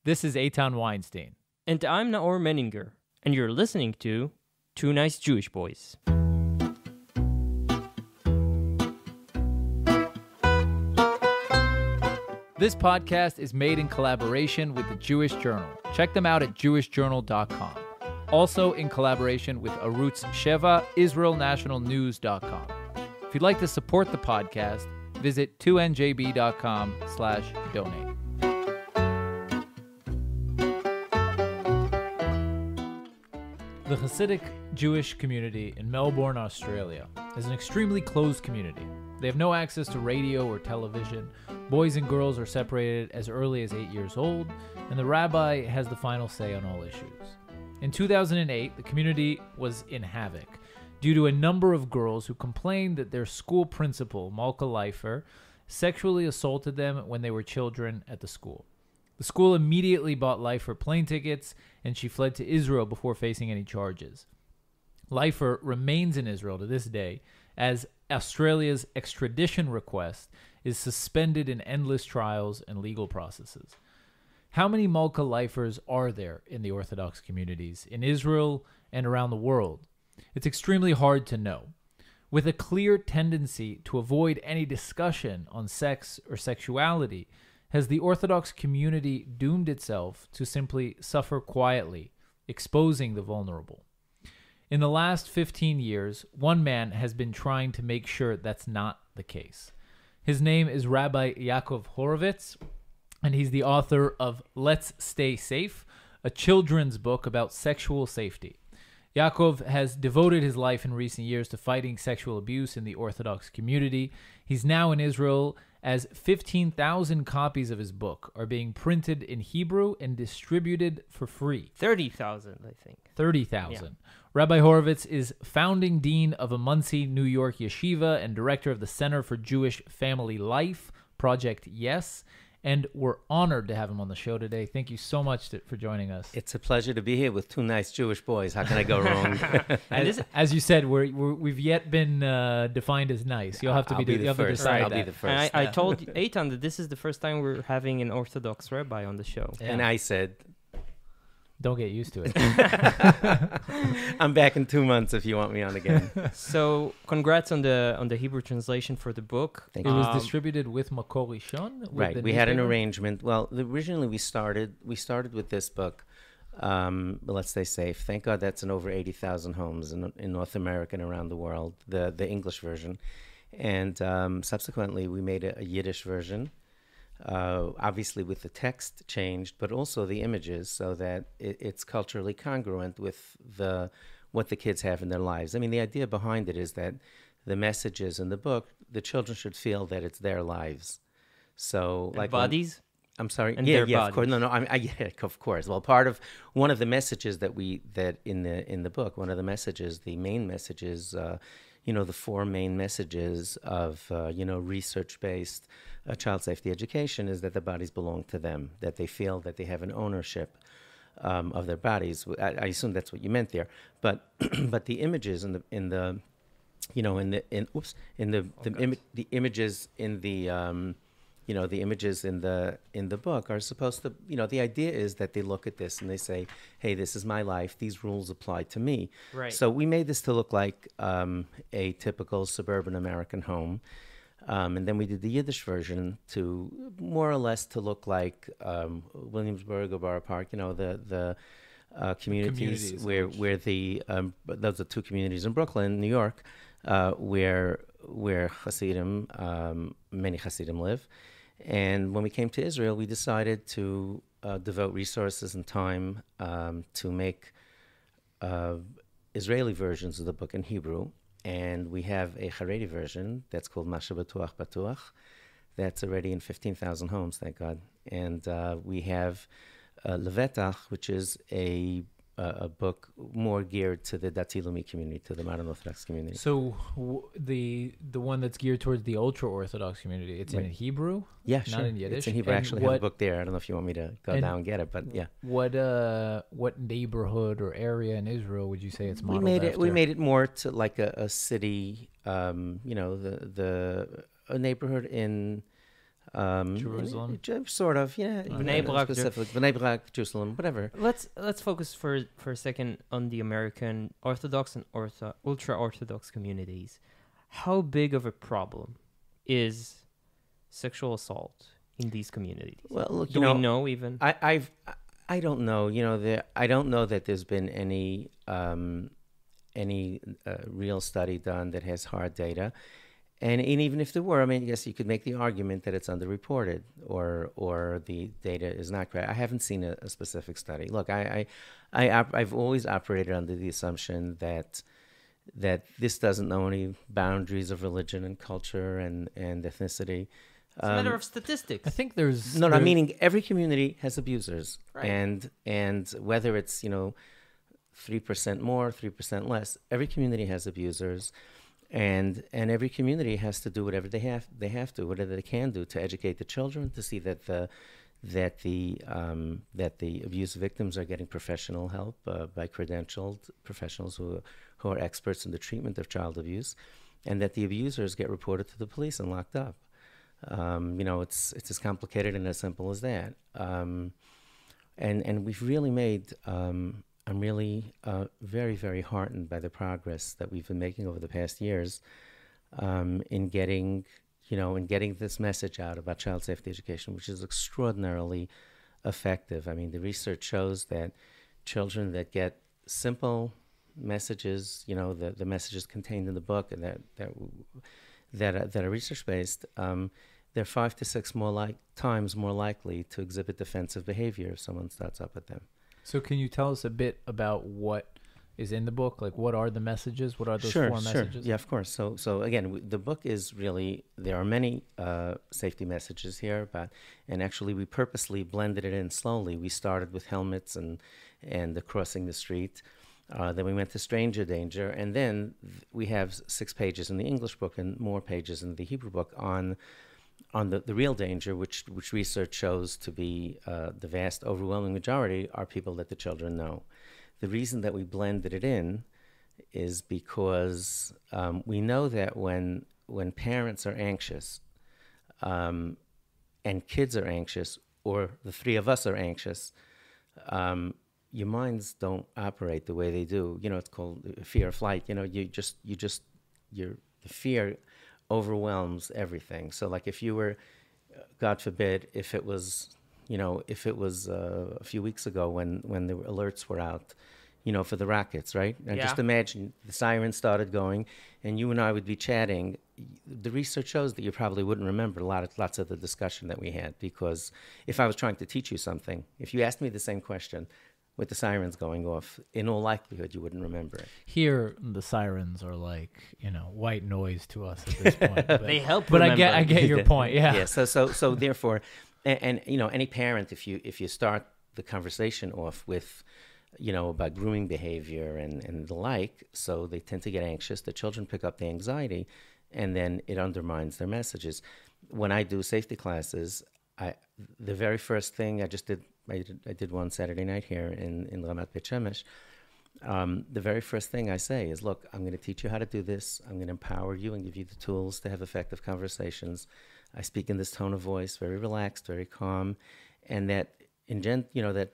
This is Eitan Weinstein. And I'm Naor Menninger, and you're listening to Two Nice Jewish Boys. This podcast is made in collaboration with the Jewish Journal. Check them out at jewishjournal.com. Also in collaboration with Arutz Sheva, israelnationalnews.com. If you'd like to support the podcast, visit 2njb.com/donate. The Hasidic Jewish community in Melbourne, Australia, is an extremely closed community. They have no access to radio or television. Boys and girls are separated as early as 8 years old, and the rabbi has the final say on all issues. In 2008, the community was in havoc due to a number of girls who complained that their school principal, Malka Leifer, sexually assaulted them when they were children at the school. The school immediately bought Leifer plane tickets, and she fled to Israel before facing any charges. Leifer remains in Israel to this day, as Australia's extradition request is suspended in endless trials and legal processes. How many Malka Leifers are there in the Orthodox communities in Israel and around the world? It's extremely hard to know. With a clear tendency to avoid any discussion on sex or sexuality, has the Orthodox community doomed itself to simply suffer quietly, exposing the vulnerable? In the last 15 years, one man has been trying to make sure that's not the case. His name is Rabbi Yaakov Horovitz, and he's the author of Let's Stay Safe, a children's book about sexual safety. Yaakov has devoted his life in recent years to fighting sexual abuse in the Orthodox community. He's now in Israel, as 15,000 copies of his book are being printed in Hebrew and distributed for free. 30,000, I think. 30,000. Yeah. Rabbi Horovitz is founding dean of a Monsey, New York yeshiva and director of the Center for Jewish Family Life, Project Yes. And we're honored to have him on the show today. Thank you so much for joining us. It's a pleasure to be here with two nice Jewish boys. How can I go wrong? As you said, we've yet been defined as nice. You'll have to decide I'll that. be the first. I told Eitan that this is the first time we're having an Orthodox rabbi on the show. Yeah. And I said, don't get used to it. I'm back in 2 months if you want me on again. So, congrats on the Hebrew translation for the book. Thank It you. was distributed with Makor Rishon? Right. We had an arrangement. Well, originally we started with this book, Let's Stay Safe. Thank God that's in over 80,000 homes in North America and around the world, the English version. And subsequently we made a Yiddish version. Obviously with the text changed, but also the images, so that it's culturally congruent with what the kids have in their lives. I mean, the idea behind it is that the messages in the book, the children should feel that it's their lives. So, And like bodies? I'm sorry. And Yeah, their of course. bodies. No, yeah, of course. Well, one of the messages that in the book, one of the messages, the main messages, the four main messages of research-based child safety education is that the bodies belong to them, that they feel that they have an ownership of their bodies. I assume that's what you meant there, but the images the images in the book are supposed to, the idea is that they look at this and they say, hey, this is my life, these rules apply to me. Right. So we made this to look like a typical suburban American home. And then we did the Yiddish version to more or less to look like Williamsburg or Borough Park, the communities where those are two communities in Brooklyn, New York, where Hasidim, many Hasidim live. And when we came to Israel, we decided to devote resources and time to make Israeli versions of the book in Hebrew. And we have a Haredi version that's called Masha Batuach Batuach. That's already in 15,000 homes, thank God. And we have Levetach, which is a book more geared to the Dati Leumi community, to the modern Orthodox community. So the one that's geared towards the ultra-Orthodox community, it's in Hebrew? Yeah, not sure. in Yiddish? It's in Hebrew. I actually have a book there. I don't know if you want me to go down and get it, but yeah. What neighborhood or area in Israel would you say it's modeled after? We made it more to like a city, a neighborhood in Jerusalem? Sort of, yeah. Bnei Brak, specific. Bnei Brak, Jerusalem, whatever. Let's focus for a second on the American Orthodox and ultra-Orthodox communities. How big of a problem is sexual assault in these communities? Well, look, Do we know even? I don't know. I don't know that there's been any real study done that has hard data. And even if there were, I mean, I guess you could make the argument that it's underreported or the data is not correct. I haven't seen a specific study. Look, I've always operated under the assumption that this doesn't know any boundaries of religion and culture and ethnicity. It's a matter of statistics. I think there's no, meaning every community has abusers, Right. and whether it's 3% more, 3% less, every community has abusers. And every community has to do whatever they have to, whatever they can do to educate the children, to see that the abuse victims are getting professional help by credentialed professionals who are experts in the treatment of child abuse, and that the abusers get reported to the police and locked up. It's as complicated and as simple as that. And we've really made. I'm really very, very heartened by the progress that we've been making over the past years in getting this message out about child safety education, which is extraordinarily effective. I mean, the research shows that children that get simple messages, the messages contained in the book and that are research based, they're 5 to 6 times more likely to exhibit defensive behavior if someone starts up at them. So can you tell us a bit about what is in the book? Like, what are the messages? What are those Sure. four messages? Yeah, of course. So again, the book is really, there are many safety messages here, and actually we purposely blended it in slowly. We started with helmets and the crossing the street. Then we went to stranger danger, and then we have 6 pages in the English book and more pages in the Hebrew book on the real danger, which research shows to be the vast, overwhelming majority are people that the children know. The reason that we blended it in is because we know that when parents are anxious and kids are anxious, or the 3 of us are anxious, your minds don't operate the way they do. It's called fear or flight. The fear overwhelms everything. So like if you were, God forbid, if it was a few weeks ago when the alerts were out, for the rockets, right? And Yeah. just imagine the siren started going and you and I would be chatting. The research shows that you probably wouldn't remember lots of the discussion that we had, because if I was trying to teach you something, if you asked me the same question with the sirens going off, in all likelihood, you wouldn't remember it. Here, the sirens are like, white noise to us at this point. But, They help but remember. I get your point. Yeah. Yeah. So therefore, and any parent, if you start the conversation off with, about grooming behavior and the like, so they tend to get anxious. The children pick up the anxiety, and then it undermines their messages. When I do safety classes, the very first thing I did one Saturday night here in Ramat Beit Shemesh. The very first thing I say is, look, I'm going to teach you how to do this. I'm going to empower you and give you the tools to have effective conversations. I speak in this tone of voice, very relaxed, very calm, and that that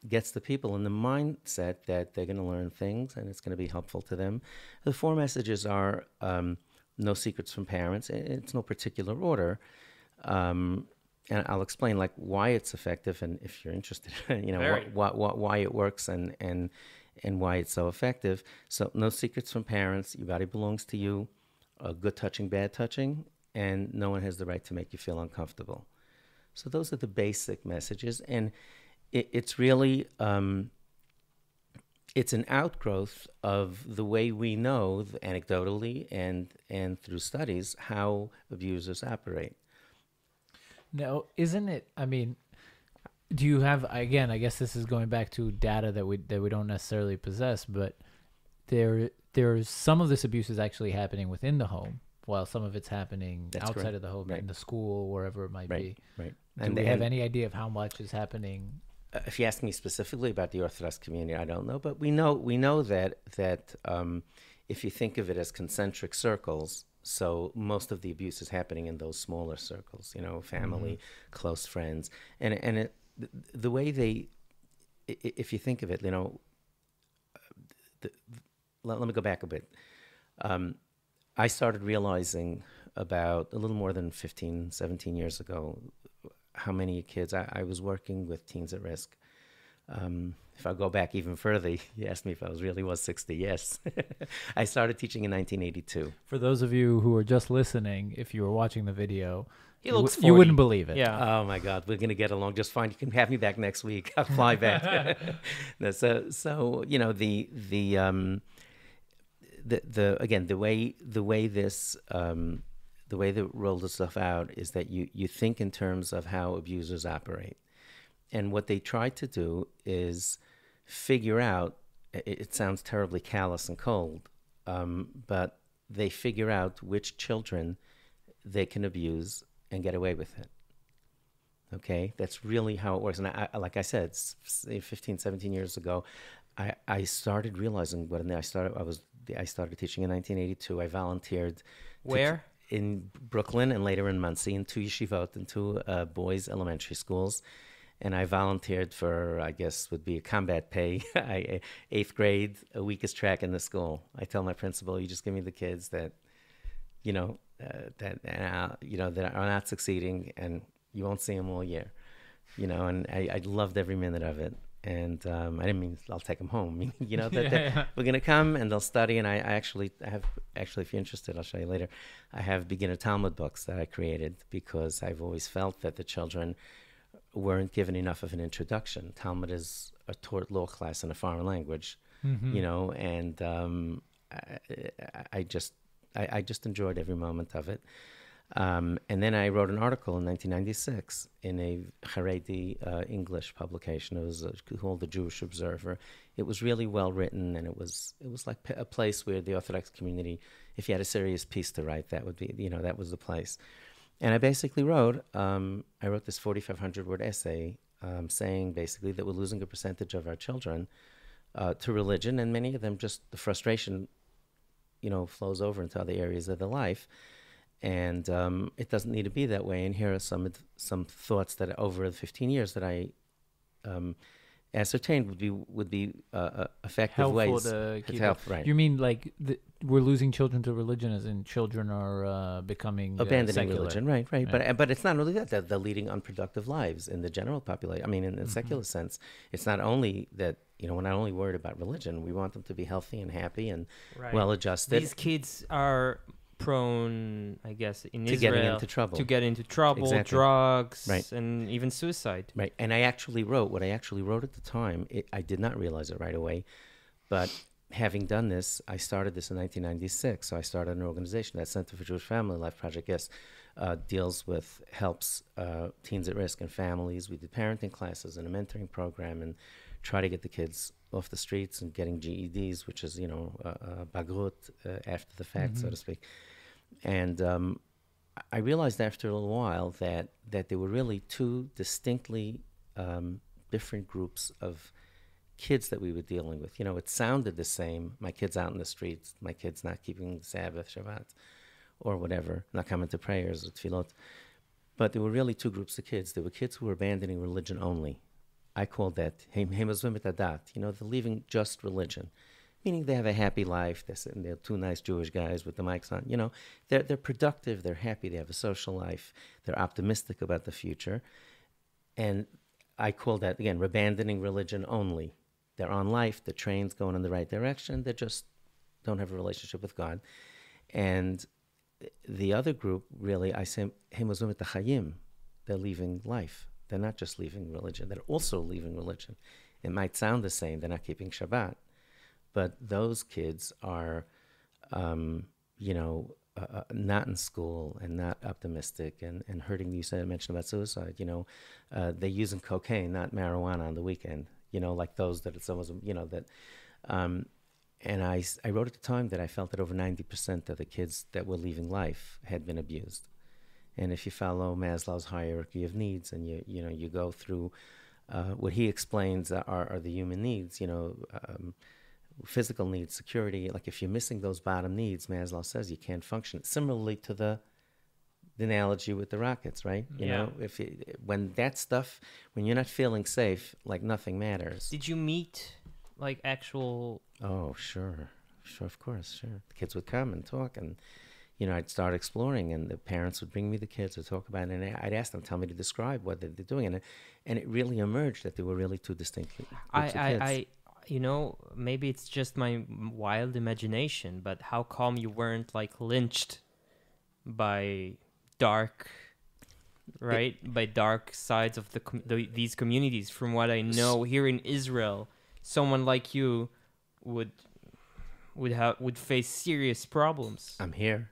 gets the people in the mindset that they're going to learn things and it's going to be helpful to them. The 4 messages are no secrets from parents. It's no particular order. And I'll explain like why it's effective, and if you're interested, why it works and why it's so effective. So no secrets from parents. Your body belongs to you. Good touching, bad touching, and no one has the right to make you feel uncomfortable. So those are the basic messages, and it's really it's an outgrowth of the way we know, anecdotally and through studies, how abusers operate. Now, isn't it? I mean, do you have? Again, I guess this is going back to data that we don't necessarily possess, but there's some of this abuse is actually happening within the home, while some of it's happening outside correct. of the home, Right. in the school, wherever it might be. Right. Do we have any idea of how much is happening? If you ask me specifically about the Orthodox community, I don't know, but we know that if you think of it as concentric circles, So most of the abuse is happening in those smaller circles, family, close friends. And the way they, if you think of it, let me go back a bit. I started realizing about a little more than 15, 17 years ago how many kids, I was working with teens at risk. If I go back even further, you asked me if I was 60. Yes. I started teaching in 1982. For those of you who are just listening, if you were watching the video, He looks 40. you wouldn't believe it. Yeah. Oh my God, we're gonna get along just fine. You can have me back next week. I'll fly back. No, so the way they rolled itself out is that you think in terms of how abusers operate, and what they try to do is figure out. It sounds terribly callous and cold, but they figure out which children they can abuse and get away with it. Okay, that's really how it works. And I like I said, 15, 17 years ago, I started realizing what. And I started teaching in 1982. I volunteered. Where? In Brooklyn and later in Monsey, in 2 yeshivot, in 2 boys' elementary schools. And I volunteered for, I guess, would be a combat pay. 8th grade, a week is track in the school. I tell my principal, you just give me the kids that, that are not succeeding, and you won't see them all year. And I loved every minute of it. And I didn't mean I'll take them home. We're going to come and they'll study. And I have, if you're interested, I'll show you later. I have beginner Talmud books that I created because I've always felt that the children weren't given enough of an introduction. Talmud is a taught law class in a foreign language, and I just enjoyed every moment of it. And then I wrote an article in 1996 in a Haredi English publication. It was called The Jewish Observer. It was really well written, and it was like a place where the Orthodox community, if you had a serious piece to write, that would be, that was the place. And I basically wrote this 4,500 word essay saying basically that we're losing a percentage of our children to religion, and many of them just the frustration, flows over into other areas of their life. And it doesn't need to be that way. And here are some thoughts that over the 15 years that I ascertained would be effective Helpful ways to keep help. it. Right. You mean like we're losing children to religion, as in children are becoming abandoning secular. religion, right. But it's not only that they're leading unproductive lives in the general population. I mean, in the secular sense, it's not only that we're not only worried about religion. We want them to be healthy and happy and well-adjusted. These kids are prone, I guess, in to Israel getting into trouble. Exactly. Drugs, right. And even suicide. Right. And I actually wrote what I actually wrote at the time. I did not realize it right away, but having done this, I started this in 1996. So I started an organization, that Center for Jewish Family Life Project. Yes, helps teens at risk and families. We did parenting classes and a mentoring program, and try to get the kids off the streets and getting GEDs, which is bagrut after the fact, so to speak. And I realized after a little while that there were really 2 distinctly different groups of kids that we were dealing with. It sounded the same. My kids out in the streets, my kids not keeping Sabbath, Shabbat, or whatever, not coming to prayers or tefillot. But there were really 2 groups of kids. There were kids who were abandoning religion only. I called that hemazvim et hadat. They're leaving just religion, meaning they have a happy life. They're sitting there, 2 nice Jewish guys with the mics on. They're productive. They're happy. They have a social life. They're optimistic about the future. And I call that, again, abandoning religion only. They're on life. The train's going in the right direction. They just don't have a relationship with God. And the other group, really, I say hemazvim et chayim. They're leaving life. They're not just leaving religion. They're also leaving religion. It might sound the same. They're not keeping Shabbat. But those kids are, not in school and not optimistic and hurting. You mentioned about suicide. They're using cocaine, not marijuana on the weekend. Like those that it's almost, that. And I wrote at the time that I felt that over 90% of the kids that were leaving life had been abused. And if you follow Maslow's hierarchy of needs, and you go through what he explains are the human needs, physical needs, security. Like if you're missing those bottom needs, Maslow says you can't function. Similarly to the analogy with the rockets, right? You know, when that stuff, when you're not feeling safe, like nothing matters. Did you meet like actual? Oh, sure, of course, sure. The kids would come and talk, and I'd start exploring, and the parents would bring me the kids to talk about it, and I'd ask them, tell me to describe what they're doing, and it really emerged that there were really two distinct groups of kids. Maybe it's just my wild imagination, but how come you weren't like lynched by dark sides of these communities? From what I know, here in Israel, someone like you would face serious problems. I'm here.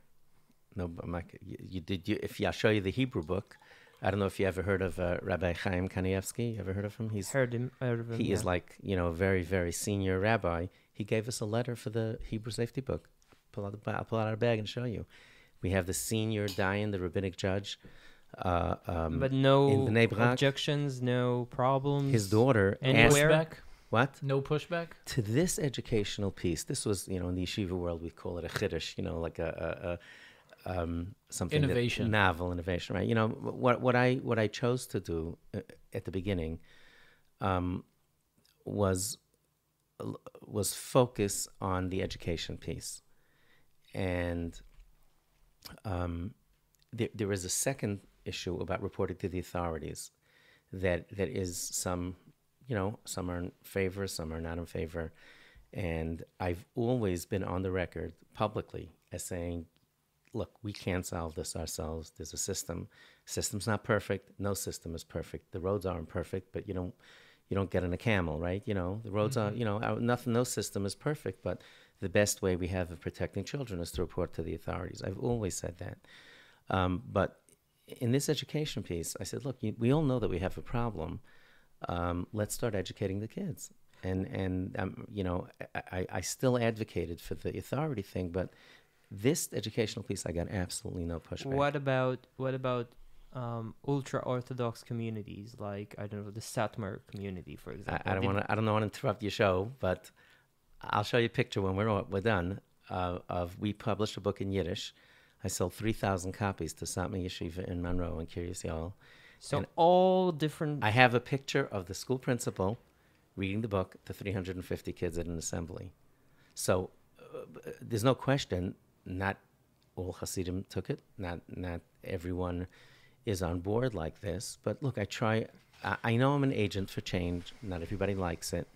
No, but I'll show you the Hebrew book. I don't know if you ever heard of Rabbi Chaim Kanievsky. You ever heard of him? Heard of him. He is like, a very, very senior rabbi. He gave us a letter for the Hebrew safety book. I'll pull out our bag and show you. We have the senior Dayan, the rabbinic judge. But no objections, no problems. His daughter. Pushback? What? No pushback? To this educational piece, this was, in the yeshiva world, we call it a chiddush, like something innovation, novel innovation, right? What I chose to do at the beginning was focus on the education piece, and there is a second issue about reporting to the authorities that is some are in favor, some are not in favor, and I've always been on the record publicly as saying, look, we can't solve this ourselves. There's a system. System's not perfect. No system is perfect. The roads aren't perfect, but you don't get on a camel, right? The roads are, no system is perfect, but the best way we have of protecting children is to report to the authorities. I've always said that. But in this education piece, I said, look, we all know that we have a problem. Let's start educating the kids. And I still advocated for the authority thing, but this educational piece, I got absolutely no pushback. What about ultra-Orthodox communities, like, I don't know, the Satmar community, for example? I don't want to interrupt your show, but I'll show you a picture when we're done. We published a book in Yiddish. I sold 3,000 copies to Satmar Yeshiva in Monroe and Kiryas Yoel. So and all different. I have a picture of the school principal reading the book to 350 kids at an assembly. So there's no question. Not all Hasidim took it. Not everyone is on board like this. But look, I know I'm an agent for change. Not everybody likes it.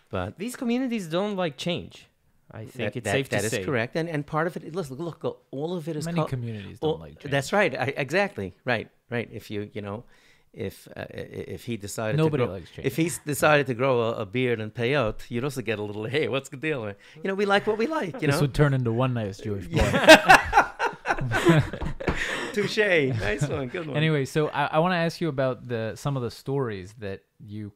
But these communities don't like change. I think it's safe to say. That is correct. And part of it, look, all of it is... Many communities don't like change. That's right. Exactly. Right. If if he decided Nobody likes change. If he decided to grow a beard and peyot, you'd also get a little, hey, what's the deal? We like what we like, This would turn into one nice Jewish boy. Touché. Nice one. Good one. Anyway, so I want to ask you about some of the stories that you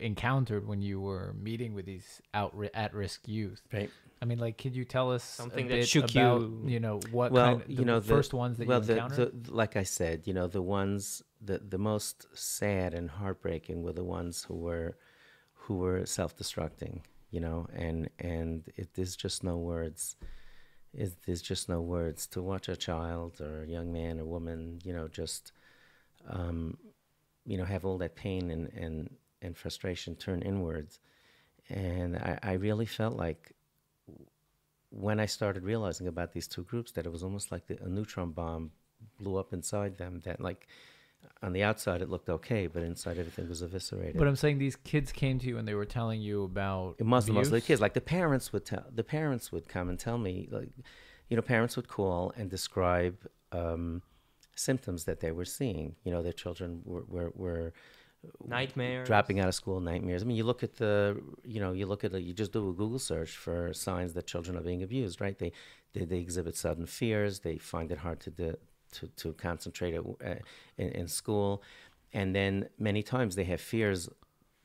encountered when you were meeting with these at-risk youth. Right. I mean, like, could you tell us something a that bit shook about, you? What kind of the first ones that you encountered? Like I said, the ones, the most sad and heartbreaking were the ones who were self-destructing, and there's just no words. There's just no words to watch a child or a young man or woman, just, have all that pain and frustration turn inwards. And I really felt like when I started realizing about these two groups that it was almost like a neutron bomb blew up inside them, that like on the outside it looked okay, but inside everything was eviscerated. But I'm saying these kids came to you and they were telling you about most of the kids, like the parents would come and tell me, like, parents would call and describe symptoms that they were seeing. Their children were nightmares, dropping out of school, nightmares. I mean, you just do a Google search for signs that children are being abused, right? They exhibit sudden fears. They find it hard to concentrate in school, and then many times they have fears,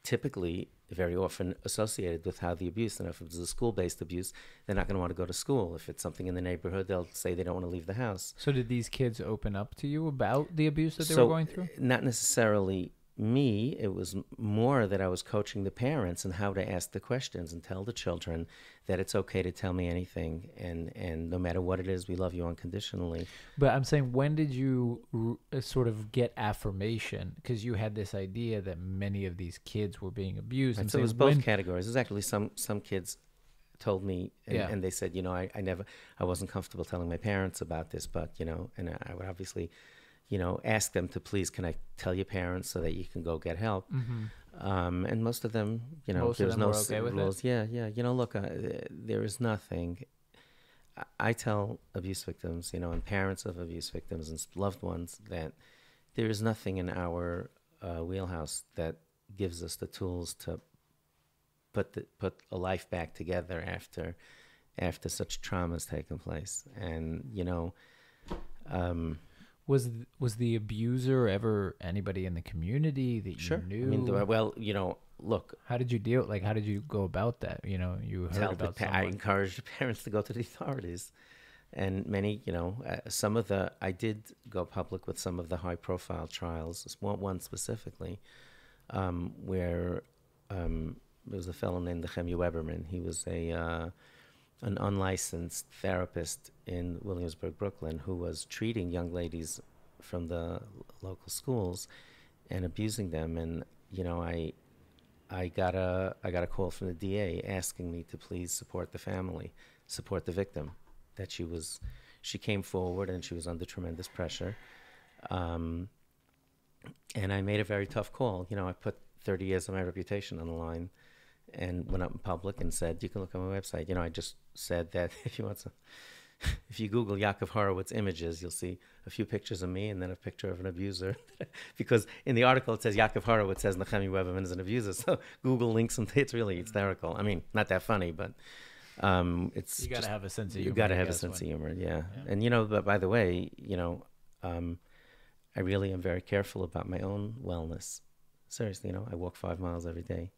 typically very often associated with how the abuse. And if it's a school-based abuse, they're not going to want to go to school. If it's something in the neighborhood, they'll say they don't want to leave the house. So did these kids open up to you about the abuse that they were going through? Not necessarily me, it was more that I was coaching the parents and how to ask the questions and tell the children that it's okay to tell me anything, and no matter what it is, we love you unconditionally. But I'm saying, when did you sort of get affirmation? Because you had this idea that many of these kids were being abused. Right, I'm so it saying, was both categories. There's actually some kids told me, and they said, I wasn't comfortable telling my parents about this, but, and I would obviously, ask them to please, can I tell your parents so that you can go get help? Mm-hmm. And most of them, Most there's of them no were okay with rules. it? Yeah. Look, there is nothing. I tell abuse victims, and parents of abuse victims and loved ones, that there is nothing in our wheelhouse that gives us the tools to put a life back together after such trauma has taken place. And was the abuser ever anybody in the community that you knew? I mean, look. How did you deal? Like, how did you go about that? You heard about someone. I encouraged the parents to go to the authorities, and many, I did go public with some of the high-profile trials. One specifically, where there was a fellow named Nehemiah Weberman. He was an unlicensed therapist in Williamsburg, Brooklyn, who was treating young ladies from the local schools and abusing them. And I got a call from the DA asking me to please support the family, support the victim. That she came forward and she was under tremendous pressure. And I made a very tough call. I put 30 years of my reputation on the line, and went up in public and said, you can look on my website. I just said that if you Google Yaakov Horovitz images, you'll see a few pictures of me and then a picture of an abuser. Because in the article it says Yaakov Horovitz says Nehemiah Weberman is an abuser. So Google links him. It's really hysterical. I mean, not that funny, but it's you got to have a sense of humor. You got to have a sense of humor, yeah. And but by the way, I really am very careful about my own wellness. Seriously, I walk 5 miles every day.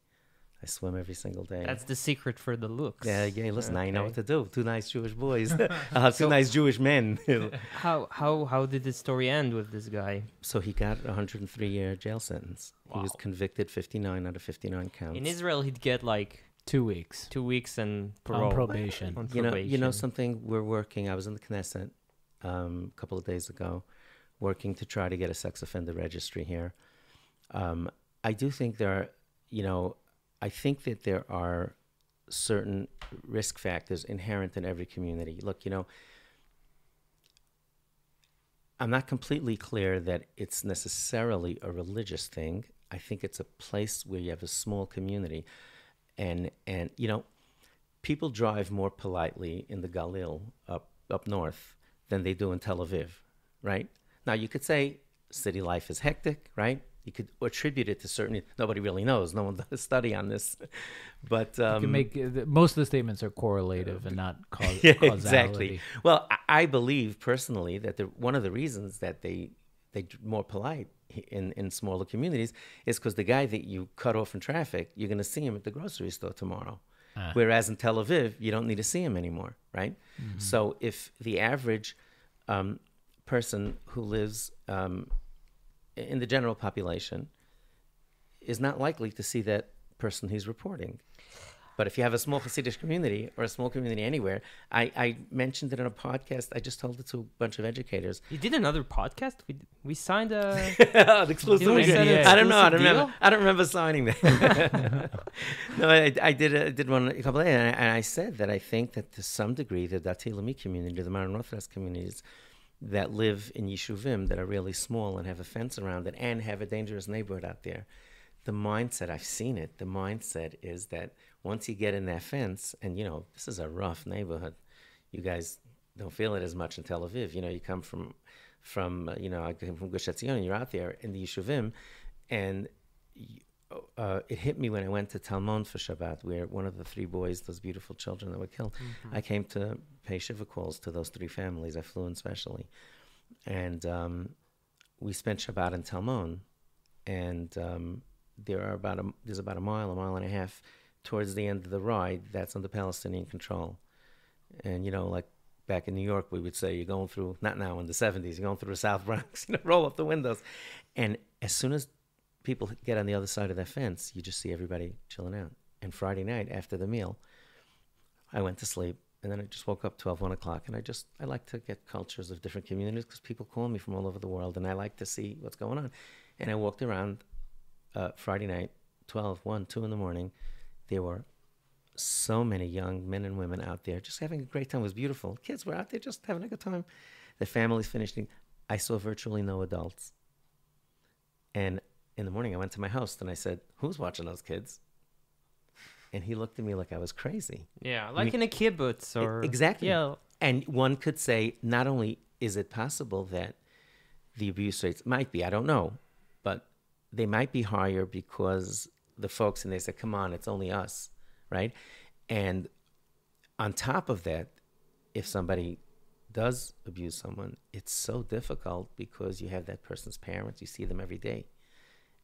I swim every single day. That's the secret for the looks. Yeah. Listen, I know what to do. 2 nice Jewish boys. I'll have 2 nice Jewish men. How did the story end with this guy? So he got a 103-year jail sentence. Wow. He was convicted 59 out of 59 counts. In Israel, he'd get like 2 weeks. 2 weeks and parole. On probation. On probation. Something we're working. I was in the Knesset a couple of days ago, working to try to get a sex offender registry here. I do think I think that there are certain risk factors inherent in every community. Look, I'm not completely clear that it's necessarily a religious thing. I think it's a place where you have a small community. And people drive more politely in the Galil up north than they do in Tel Aviv, right? Now, you could say city life is hectic, right? You could attribute it to certain. Nobody really knows. No one does a study on this, but you can make most of the statements are correlative and not causality. Exactly. Well, I believe personally that one of the reasons that they're more polite in smaller communities is because the guy that you cut off in traffic, you're going to see him at the grocery store tomorrow. Whereas in Tel Aviv, you don't need to see him anymore, right? Mm-hmm. So if the average person who lives in the general population is not likely to see that person he's reporting. But if you have a small Hasidic community or a small community anywhere, I mentioned it in a podcast. I just told it to a bunch of educators. You did another podcast? We signed a... An exclusive. I don't know. I don't remember signing that. No, I did one a couple of days, and I said that I think that to some degree the Dati Lami community, the modern Orthodox communities that live in yeshuvim that are really small and have a fence around it and have a dangerous neighborhood out there, the mindset, I've seen it, the mindset is that once you get in that fence, and this is a rough neighborhood, you guys don't feel it as much in Tel Aviv. You come from I came from Gush Etzion, and you're out there in the yeshuvim, and it hit me when I went to Talmud for Shabbat, where one of the 3 boys, those beautiful children that were killed, I came to pay shiva calls to those 3 families. I flew in specially, and we spent Shabbat in Talmud, and there's about a mile and a half towards the end of the ride that's under Palestinian control. And like back in New York, we would say you're going through, not now in the 70s, you're going through the South Bronx, roll up the windows. And as soon as people get on the other side of that fence, you just see everybody chilling out. And Friday night after the meal, I went to sleep, and then I just woke up 12, 1 o'clock, and I like to get cultures of different communities because people call me from all over the world, and I like to see what's going on. And I walked around Friday night, 12, 1, 2 in the morning. There were so many young men and women out there just having a great time. It was beautiful. Kids were out there just having a good time. The families finished. I saw virtually no adults. And in the morning, I went to my host and I said, "Who's watching those kids?" And he looked at me like I was crazy. Yeah, like in a kibbutz or... Exactly. Yeah. And one could say, not only is it possible that the abuse rates might be, I don't know, but they might be higher because the folks, and they say, come on, it's only us, right? And on top of that, if somebody does abuse someone, it's so difficult because you have that person's parents, you see them every day.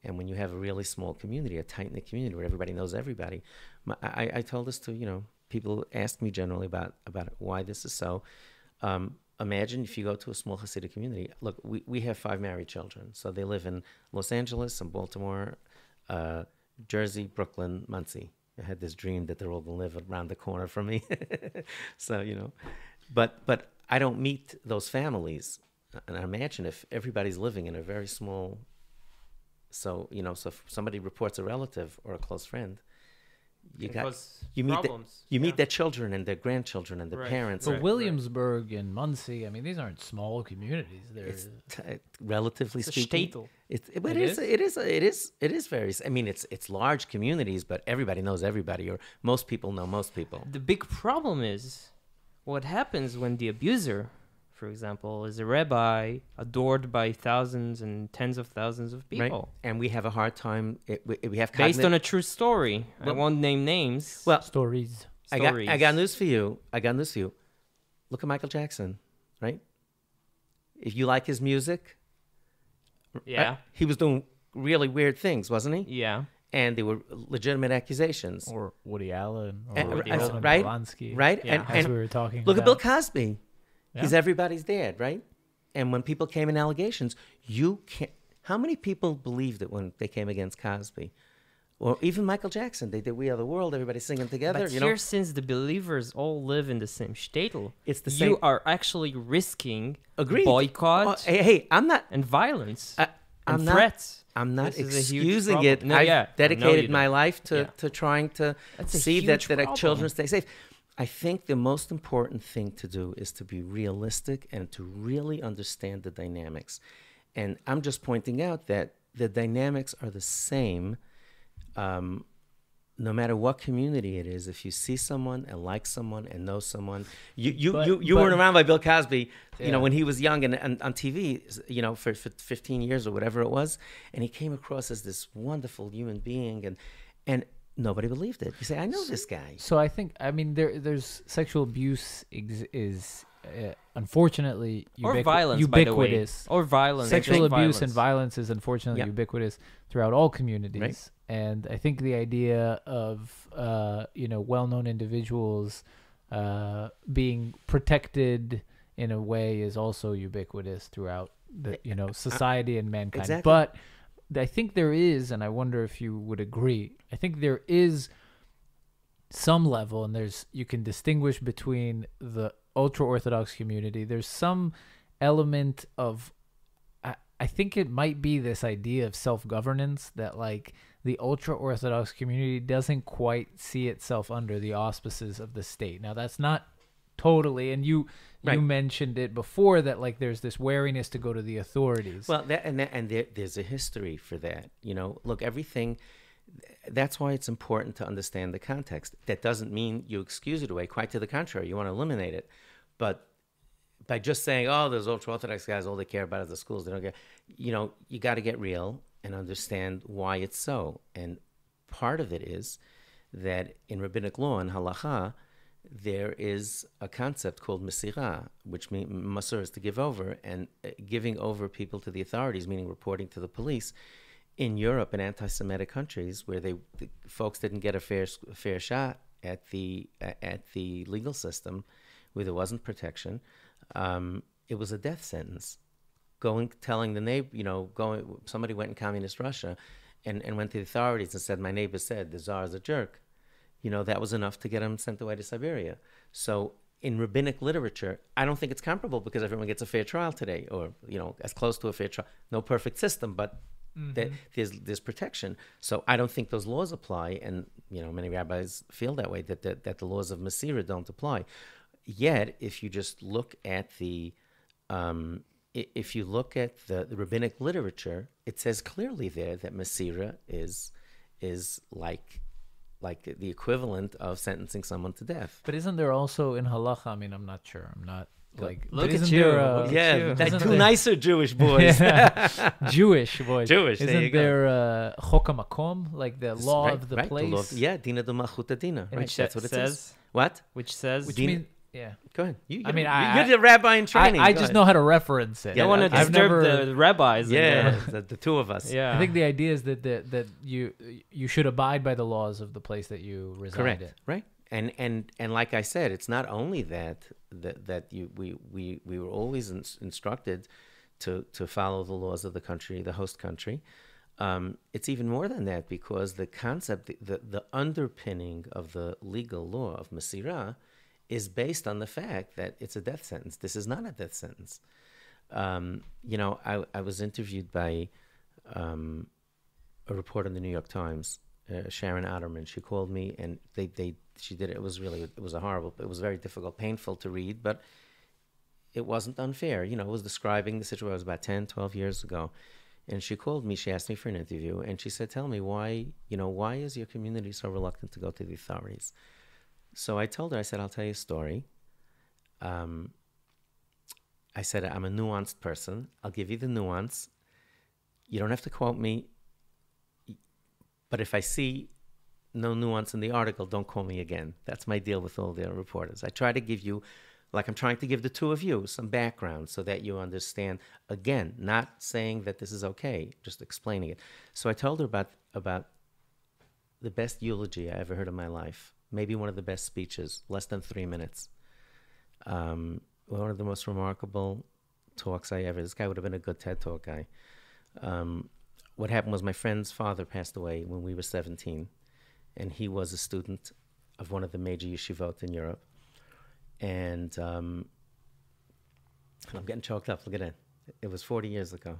And when you have a really small community, a tight-knit community where everybody knows everybody, I told this to, people ask me generally about why this is so. Imagine if you go to a small Hasidic community. Look, we have 5 married children. So they live in Los Angeles and Baltimore, Jersey, Brooklyn, Muncie. I had this dream that they're all going to live around the corner from me. So, but I don't meet those families. And I imagine if everybody's living in a very small... So, so if somebody reports a relative or a close friend, you meet their children and their grandchildren and their parents. But Williamsburg and Muncie, I mean, these aren't small communities. They're relatively speaking. It is very. I mean, it's large communities, but everybody knows everybody, or most people know most people. The big problem is what happens when the abuser, for example, is a rabbi adored by thousands and tens of thousands of people. Right. And we have a hard time. We have based on a true story. I won't name names. Well, stories. I got news for you. Look at Michael Jackson, right? If you like his music, yeah, he was doing really weird things, wasn't he? Yeah. And there were legitimate accusations. Or Woody Allen. Or right? Polanski. Right? Yeah. As we were talking look about. at Bill Cosby. Yeah. He's everybody's dad, right? And when people came in allegations, you can't... How many people believed it when they came against Cosby? Or even Michael Jackson. They did We Are the World, everybody singing together. But here, since the believers all live in the same shtetl, it's the same... You are actually risking Agreed. boycott hey, I'm not... and violence and I'm threats. I'm not This is a huge excusing it. problem. No, I've dedicated you my don't. life to trying to That's a see huge that our problem. children stay safe. I think the most important thing to do is to be realistic and to really understand the dynamics. And I'm just pointing out that the dynamics are the same no matter what community it is. If you see someone and like someone and know someone, you weren't around by Bill Cosby, when he was young and on TV, for 15 years or whatever it was, and he came across as this wonderful human being, and nobody believed it. You say, I know this guy. So I think, there's sexual abuse is unfortunately or violence, ubiquitous. By the way. Or violence. Sexual abuse violence. and violence is unfortunately ubiquitous throughout all communities. Right. And I think the idea of, well-known individuals being protected in a way is also ubiquitous throughout the, society and mankind. Exactly. But I think there is, and I wonder if you would agree, I think there is some level, and you can distinguish between the ultra-Orthodox community. There's some element of, I think it might be this idea of self-governance that the ultra-Orthodox community doesn't quite see itself under the auspices of the state. Now, that's not totally, and you mentioned it before that there's this wariness to go to the authorities. Well, there's a history for that. Look, everything. That's why it's important to understand the context. That doesn't mean you excuse it away. Quite to the contrary, you want to eliminate it. But by just saying, "Oh, those ultra-Orthodox guys, all they care about is the schools," they don't get. You got to get real and understand why it's so. And part of it is that in rabbinic law and halacha, there is a concept called mesirah, which means masur is to give over, and giving over people to the authorities, meaning reporting to the police. In Europe and anti-Semitic countries where the folks didn't get a fair shot at the legal system, where there wasn't protection, it was a death sentence. Telling the neighbor, somebody went in communist Russia and went to the authorities and said, my neighbor said the Tsar is a jerk, that was enough to get him sent away to Siberia. So in rabbinic literature, I don't think it's comparable because everyone gets a fair trial today, or, as close to a fair trial. No perfect system, but there's protection. So I don't think those laws apply. And, many rabbis feel that way, that the laws of Masira don't apply. Yet, if you just look at the rabbinic literature, it says clearly there that Masira is like the equivalent of sentencing someone to death. But isn't there also in halacha? I mean, I'm not sure. I'm not like. Look but at isn't you. there, Look at you. That two nicer Jewish boys. Jewish boys. Jewish. There you Isn't there chok hamakom, like the law right, of the right, place? Dina de malchuta dina. Right, Which that's what it says, says. What? which says, Which Dina- means, yeah. Go ahead. I mean, you're the rabbi in training. I Go just ahead. know how to reference it. I don't want to I've disturb the rabbis. Yeah, the two of us. Yeah. I think the idea is that you should abide by the laws of the place that you reside Correct. in. Right. And like I said, it's not only that we were always instructed to follow the laws of the country, the host country. It's even more than that, because the concept, the underpinning of the legal law of Masirah is based on the fact that it's a death sentence. This is not a death sentence. I was interviewed by a reporter in the New York Times, Sharon Otterman. She called me, and she did it. It was very difficult, painful to read, but it wasn't unfair. It was describing the situation. It was about 10, 12 years ago. And she called me, she asked me for an interview, and she said, tell me why is your community so reluctant to go to the authorities? So I told her, I said, I'll tell you a story. I said, I'm a nuanced person. I'll give you the nuance. You don't have to quote me. But if I see no nuance in the article, don't call me again. That's my deal with all the reporters. I try to give you, like I'm trying to give the two of you, some background so that you understand. Again, not saying that this is okay, just explaining it. So I told her about the best eulogy I ever heard in my life. Maybe one of the best speeches, less than 3 minutes. One of the most remarkable talks I ever. This guy would have been a good TED Talk guy. What happened was my friend's father passed away when we were 17, and he was a student of one of the major yeshivot in Europe. And I'm getting choked up. Look at it. It was 40 years ago.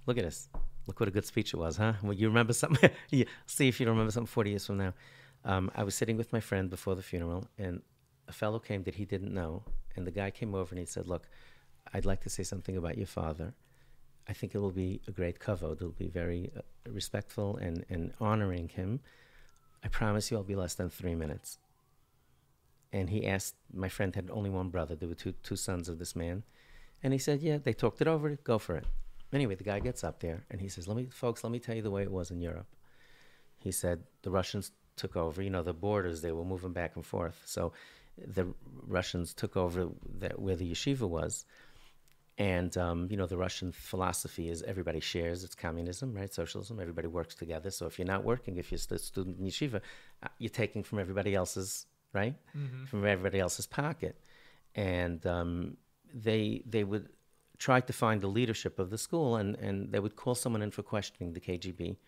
Look at this. Look what a good speech it was, huh? Well, you remember something? Yeah. See if you remember something 40 years from now. I was sitting with my friend before the funeral, and a fellow came that he didn't know. And the guy came over and he said, look, I'd like to say something about your father. I think it will be a great kavod. It will be very respectful and honoring him. I promise you I'll be less than 3 minutes. And he asked, my friend had only one brother. There were two sons of this man. And he said, yeah, they talked it over. Go for it. Anyway, the guy gets up there and he says, let me tell you the way it was in Europe. He said, the Russians took over, the borders, they were moving back and forth. So the Russians took over where the yeshiva was. And, the Russian philosophy is everybody shares. It's communism, right? Socialism. Everybody works together. So if you're not working, if you're a student in yeshiva, you're taking from everybody else's, right? Mm-hmm. From everybody else's pocket. And they would try to find the leadership of the school, and they would call someone in for questioning, the KGB.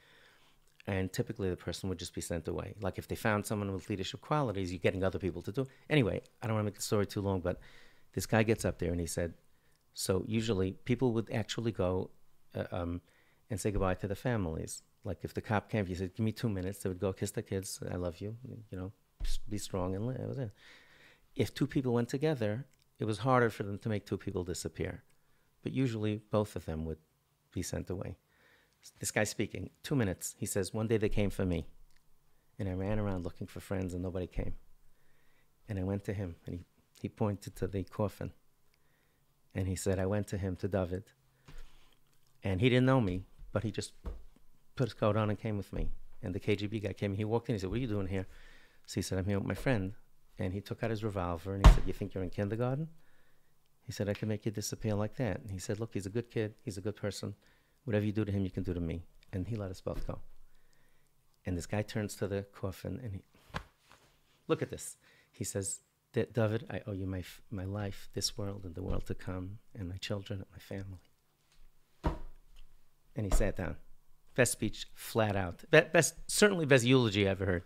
And typically the person would just be sent away. Like if they found someone with leadership qualities, you're getting other people to do it. Anyway, I don't want to make the story too long, but this guy gets up there and he said, so usually people would actually go and say goodbye to the families. Like if the cop came, he said, give me 2 minutes. They would go kiss the kids. I love you. Be strong and live. That was it. If two people went together, it was harder for them to make two people disappear. But usually both of them would be sent away. This guy's speaking. 2 minutes. He says, one day they came for me. And I ran around looking for friends and nobody came. And I went to him and he pointed to the coffin. And he said, I went to him, to David. And he didn't know me, but he just put his coat on and came with me. And the KGB guy came, he walked in, he said, what are you doing here? So he said, I'm here with my friend. And he took out his revolver and he said, you think you're in kindergarten? He said, I can make you disappear like that. And he said, look, he's a good kid. He's a good person. Whatever you do to him, you can do to me. And he let us both go. And this guy turns to the coffin and look at this. He says, David, I owe you my life, this world and the world to come, and my children and my family. And he sat down. best speech, flat out. Certainly best eulogy I ever heard.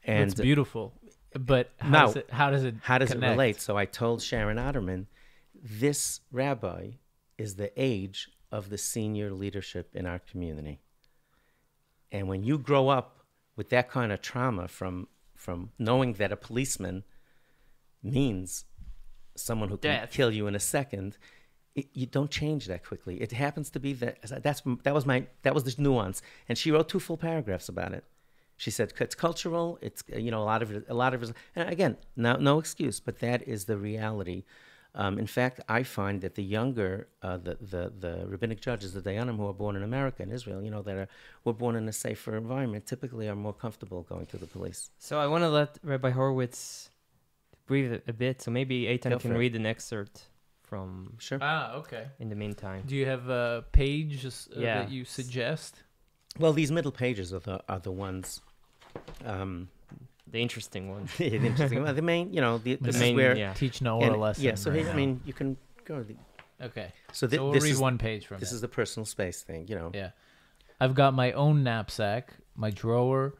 And It's beautiful. But now, how does it it connect? relate? So I told Sharon Otterman, this rabbi is the age of the senior leadership in our community. And when you grow up with that kind of trauma from knowing that a policeman means someone who can Death. kill you in a second, you don't change that quickly. It happens to be that was the nuance. And she wrote 2 full paragraphs about it. She said it's cultural. It's a lot of it. And again, no excuse, but that is the reality. In fact, I find that the younger, the rabbinic judges, the dayanim who are born in America and Israel, were born in a safer environment, typically are more comfortable going to the police. So I want to let Rabbi Horovitz breathe a bit. So maybe Eitan Go can for it. read an excerpt from. Sure. Okay. In the meantime. Do you have a page Yeah. that you suggest? Well, these middle pages are the ones. The interesting one. The interesting. Well, the main, this The is main, where. yeah. Teach Noah a lesson. Yeah. So right I now. mean, you can go. Okay. So, So we'll this read is one page from this it. is the personal space thing. Yeah. I've got my own knapsack, my drawer,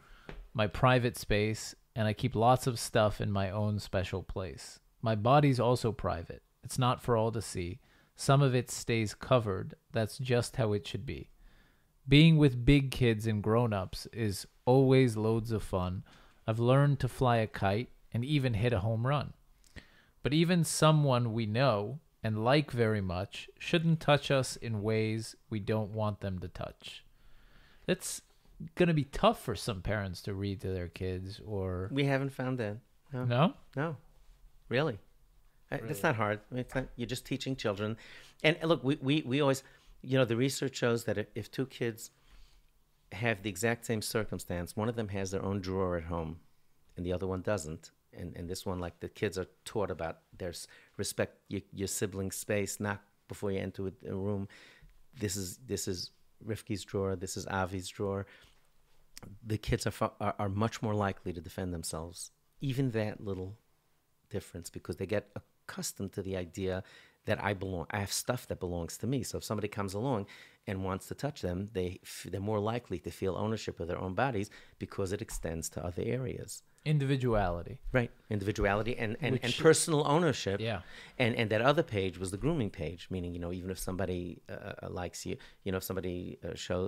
my private space, and I keep lots of stuff in my own special place. My body's also private. It's not for all to see. Some of it stays covered. That's just how it should be. Being with big kids and grown-ups is always loads of fun. I've learned to fly a kite and even hit a home run. But even someone we know and like very much shouldn't touch us in ways we don't want them to touch. That's going to be tough for some parents to read to their kids, or... We haven't found that. No? No, really. It's not hard. I mean, it's not, you're just teaching children. And look, we always, the research shows that if 2 kids have the exact same circumstance, one of them has their own drawer at home and the other one doesn't. And this one, like the kids are taught about respect your sibling's space, knock before you enter a room. This is Rifki's drawer. This is Avi's drawer. The kids are much more likely to defend themselves. Even that little difference, because they get accustomed to the idea that I have stuff that belongs to me. So if somebody comes along and wants to touch them, they're more likely to feel ownership of their own bodies because it extends to other areas. Individuality. Right. Individuality and Which- personal ownership. Yeah. And that other page was the grooming page, meaning, even if somebody likes you, if somebody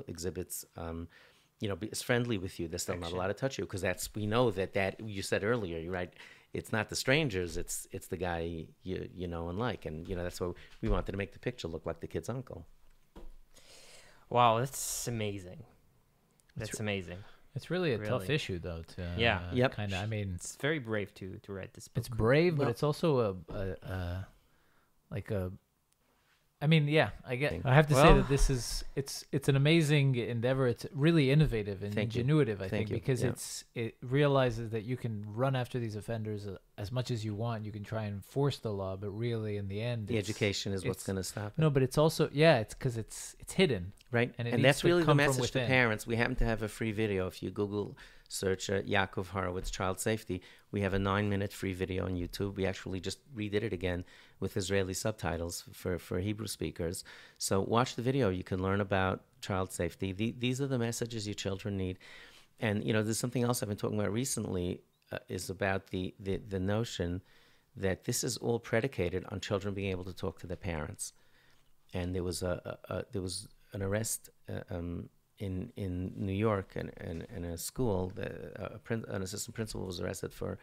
exhibits, is friendly with you, they're still not allowed to touch you, because we know that you said earlier, you're right, it's not the strangers, it's the guy you know and like. And, that's why we wanted to make the picture look like the kid's uncle. Wow, that's amazing. That's amazing. It's really a tough Really. issue, though, to Yeah. Yep. kind of, I mean, It's very brave to write this book. it's brave, but Well- it's also I mean, yeah, I have to say Well- that this is, it's an amazing endeavor. It's really innovative and Thank you. ingenuitive, I Thank think, you. because Yeah. it realizes that you can run after these offenders as much as you want. You can try and enforce the law, but really in the end, The education is what's it's- going to stop it. No, but it's also, it's because it's hidden. Right. And it And needs that's to really the come from message to within. parents. We happen to have a free video. If you Google search Yaakov Horovitz Child Safety, we have a 9-minute free video on YouTube. We actually just redid it again with Israeli subtitles for Hebrew speakers. So watch the video. You can learn about child safety. These are the messages your children need. And, there's something else I've been talking about recently is about the notion that this is all predicated on children being able to talk to their parents. And there was an arrest in New York in a school. An assistant principal was arrested for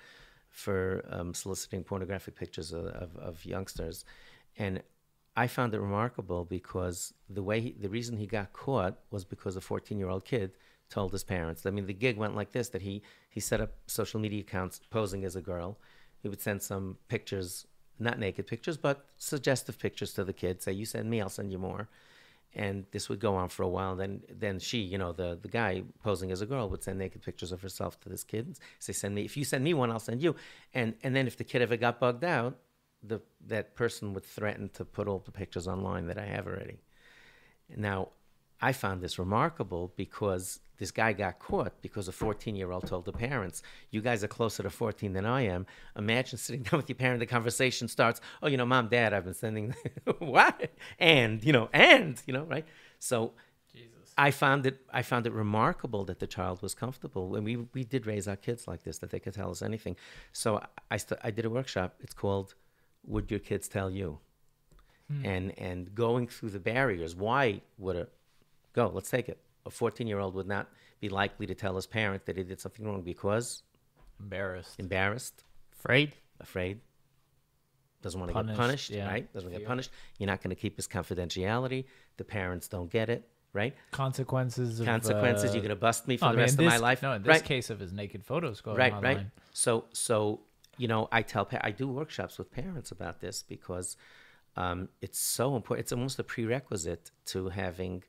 soliciting pornographic pictures of youngsters, and I found it remarkable because the reason he got caught was because a 14-year-old kid told his parents. I mean, the gig went like this: that he set up social media accounts posing as a girl. He would send some pictures. Not naked pictures, but suggestive pictures to the kid. Say, you send me, I'll send you more. And this would go on for a while. Then she, the guy posing as a girl, would send naked pictures of herself to this kid. Say, if you send me one, I'll send you. And then if the kid ever got bugged out, that person would threaten to put all the pictures online that I have already. Now, I found this remarkable because this guy got caught because a 14-year-old told the parents, you guys are closer to 14 than I am. Imagine sitting down with your parent, the conversation starts, Mom, Dad, I've been sending, what? And, right? So Jesus. I found it remarkable that the child was comfortable. When we did raise our kids like this, that they could tell us anything. So I did a workshop. It's called "Would Your Kids Tell You?" And going through the barriers. Why would it go? Let's take it. A 14-year-old would not be likely to tell his parent that he did something wrong because embarrassed, afraid. Doesn't want to get punished, right? Doesn't get punished. You're not going to keep his confidentiality. The parents don't get it, right? Consequences. You're going to bust me for the rest of my life. No, in this case of his naked photos going online. Right. So I do workshops with parents about this because it's so important. It's almost a prerequisite to having,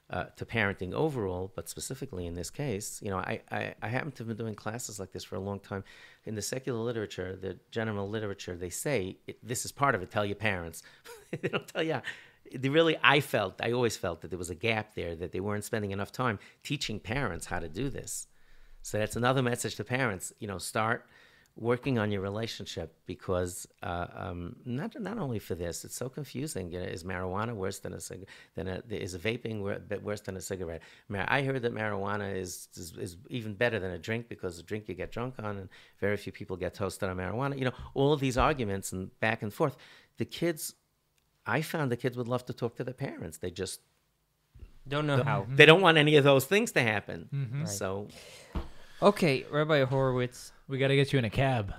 to parenting overall, but specifically in this case. I happen to have been doing classes like this for a long time. In the secular literature, the general literature, they say, this is part of it, tell your parents. They don't tell you. I always felt that there was a gap there, that they weren't spending enough time teaching parents how to do this. So that's another message to parents, start working on your relationship because not only for this, it's so confusing. Is marijuana worse than is vaping worse than a cigarette? I heard that marijuana is even better than a drink because a drink you get drunk on, and very few people get toasted on marijuana. All of these arguments and back and forth. I found the kids would love to talk to their parents. They just don't know how. They don't want any of those things to happen. Right. So. Okay, Rabbi Horovitz. We got to get you in a cab.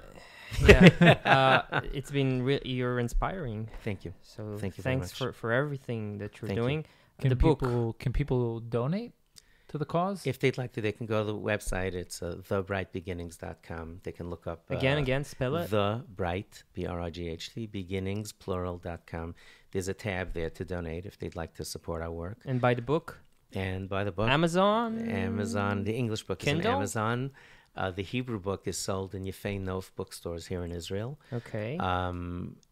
Yeah, it's been you're inspiring. Thank you. So thank you thanks very much. for everything that you're doing. Can people donate to the cause? If they'd like to, they can go to the website. It's thebrightbeginnings.com. They can look up again, spell it. The Bright, BRIGHT, beginnings plural.com. There's a tab there to donate if they'd like to support our work. And buy the book. Amazon. The English book Kindle? is on Amazon. The Hebrew book is sold in Yefei Nof bookstores here in Israel. Okay.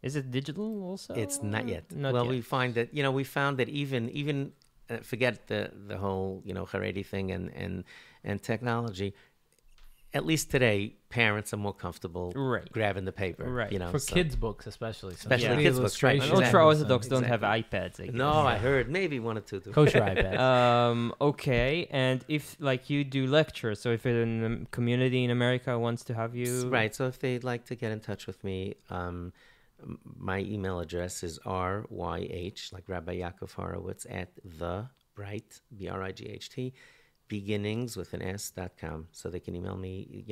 Is it digital also? It's not yet. Not yet. We found that even forget the whole Haredi thing and technology. At least today, parents are more comfortable grabbing the paper. Right. For kids' books, especially. Kids' books, right? And ultra-Orthodox don't have iPads, I guess. No, I heard. Maybe one or two do. Kosher iPads. Okay. And if, you do lectures, so if a community in America wants to have you... Right. So if they'd like to get in touch with me, my email address is RYH, like Rabbi Yaakov Horovitz, at thebright, BRIGHT, beginnings with an s.com, so they can email me.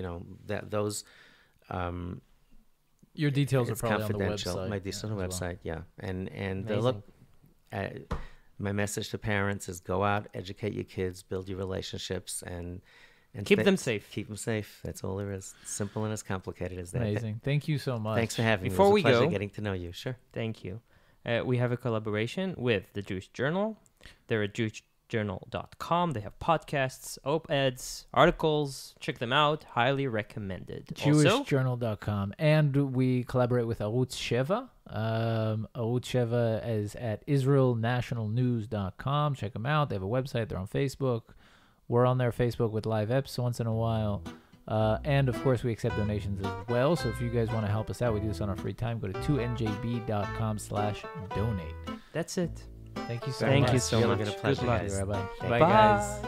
Those your details are probably confidential. On the website. My details on the website, yeah. And look, my message to parents is go out, educate your kids, build your relationships, and keep them safe. Keep them safe. That's all there is. Simple and as complicated as that. Amazing. Thank you so much. Thanks for having me. Before it was we a pleasure go, getting to know you. Sure. Thank you. We have a collaboration with the Jewish Journal. They're at jewishjournal.com. They have podcasts, op-eds, articles. Check them out. Highly recommended. Jewishjournal.com. And we collaborate with Arutz Sheva. Arutz Sheva is at israelnationalnews.com. Check them out. They have a website. They're on Facebook. We're on their Facebook with live eps once in a while. And, of course, we accept donations as well. So if you guys want to help us out, we do this on our free time. Go to 2njb.com/donate. That's it. Thank you so Thank much. you so much. It's been a pleasure, Good luck. guys. Rabbi. Thank Bye, you. guys.